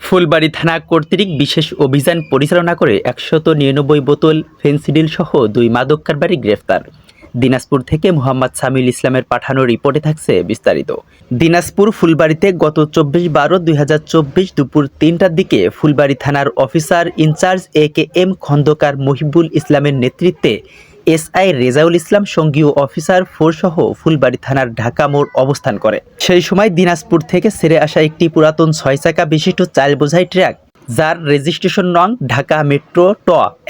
ফুলবাড়ী থানা কর্তৃক বিশেষ অভিযান পরিচালনা করে ১৯৯ বোতল ফেনসিডিল সহ ২ মাদক কারবারি গ্রেফতার। দিনাজপুর থেকে মোহাম্মদ সামিউল ইসলামের পাঠানো রিপোর্টে থাকছে বিস্তারিত। দিনাজপুর ফুলবাড়ীতে গত ২৪/১২/২০২৪ দুপুর ৩টার দিকে ফুলবাড়ী থানার officer in charge AKM Khandakar Mohibul ইসলামের নেতৃত্বে SI রেজাউল ইসলাম সঙ্গীয় অফিসার 4 সহ ফুলবাড়ী থানার ঢাকা মোড় অবস্থান করে। সেই সময় দিনাজপুর থেকে ছেড়ে আসা একটি পুরাতন ৬ চাকা বিশিষ্ট ৪ বোঝাই ট্রাক, যার রেজিস্ট্রেশন নং ঢাকা মেট্রো ট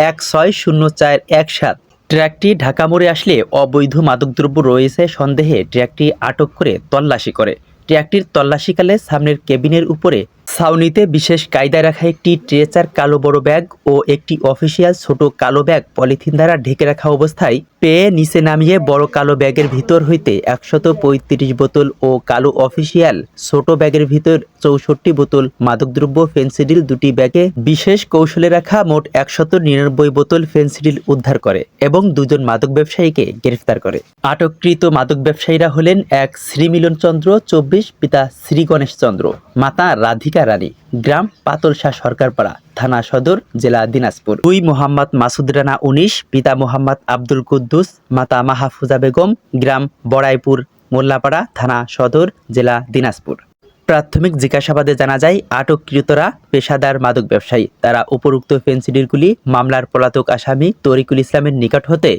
১৬০৪১৭, ট্রাকটি ঢাকা মোড়ে আসলে অবৈধ মাদকদ্রব্য রয়েছে সন্দেহে ট্রাকটি আটক করে তল্লাশি করে। ট্রাকটির তল্লাশিকালে সামনের কেবিনের উপরে ছাউনিতে বিশেষ কায়দায় রাখা একটি ট্রেচার কালো বড় ব্যাগ ও একটি অফিসিয়াল ছোট কালো ব্যাগ পলিথিন দ্বারা ঢেকে রাখা অবস্থায় পেয়ে নিচে নামিয়ে বড় কালো ব্যাগের ভিতর হইতে ১৩৫ বোতল ও কালো অফিসিয়াল ছোট ব্যাগের ভিতর ৬৪ বোতল মাদকদ্রব্য ফেনসিডিল, দুটি ব্যাগে বিশেষ কৌশলে রাখা মোট ১৯৯ বোতল ফেনসিডিল উদ্ধার করে এবং ২ মাদক ব্যবসায়ীকে গ্রেফতার করে। আটককৃত মাদক ব্যবসায়ীরা হলেন এক শ্রীমিলন চন্দ্র ২৪, পিতা শ্রী গণেশ চন্দ্র, মাতা রাধিকা রানী, গ্রাম পাতলশাহ সরকারপাড়া, থানা সদর, জেলা দিনাজপুর। ২ মোহাম্মদ মাসুদ রানা ১৯, পিতা মোহাম্মদ আব্দুল কুদ্দুস, মাতা মাহফুজা বেগম, গ্রাম বড়াইপুর মোল্লাপাড়া, থানা সদর, জেলা দিনাজপুর। প্রাথমিক জিজ্ঞাসাবাদে জানা যায় আটককৃতরা পেশাদার মাদক ব্যবসায়ী। তারা উপরোক্ত ফেনসিডিলগুলি মামলার পলাতক আসামি তরিকুল ইসলামের নিকট হতে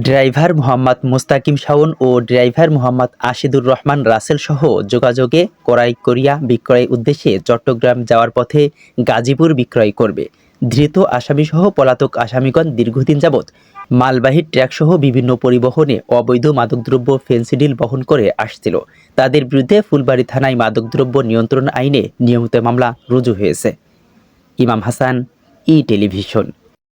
ড্রাইভার মোহাম্মদ মোস্তাকিম শাওন ও ড্রাইভার মোহাম্মদ আশিদুর রহমান রাসেল সহ যোগাযোগে ক্রয় করিয়া বিক্রয় উদ্দেশ্যে চট্টগ্রাম যাওয়ার পথে গাজীপুর বিক্রয় করবে। ধৃত আসামিসহ পলাতক আসামিগণ দীর্ঘদিন যাবৎ মালবাহী ট্রাকসহ বিভিন্ন পরিবহনে অবৈধ মাদকদ্রব্য ফেনসিডিল বহন করে আসছিল। তাদের বিরুদ্ধে ফুলবাড়ী থানায় মাদকদ্রব্য নিয়ন্ত্রণ আইনে নিয়মিত মামলা রুজু হয়েছে। ইমাম হাসান, ই টেলিভিশন।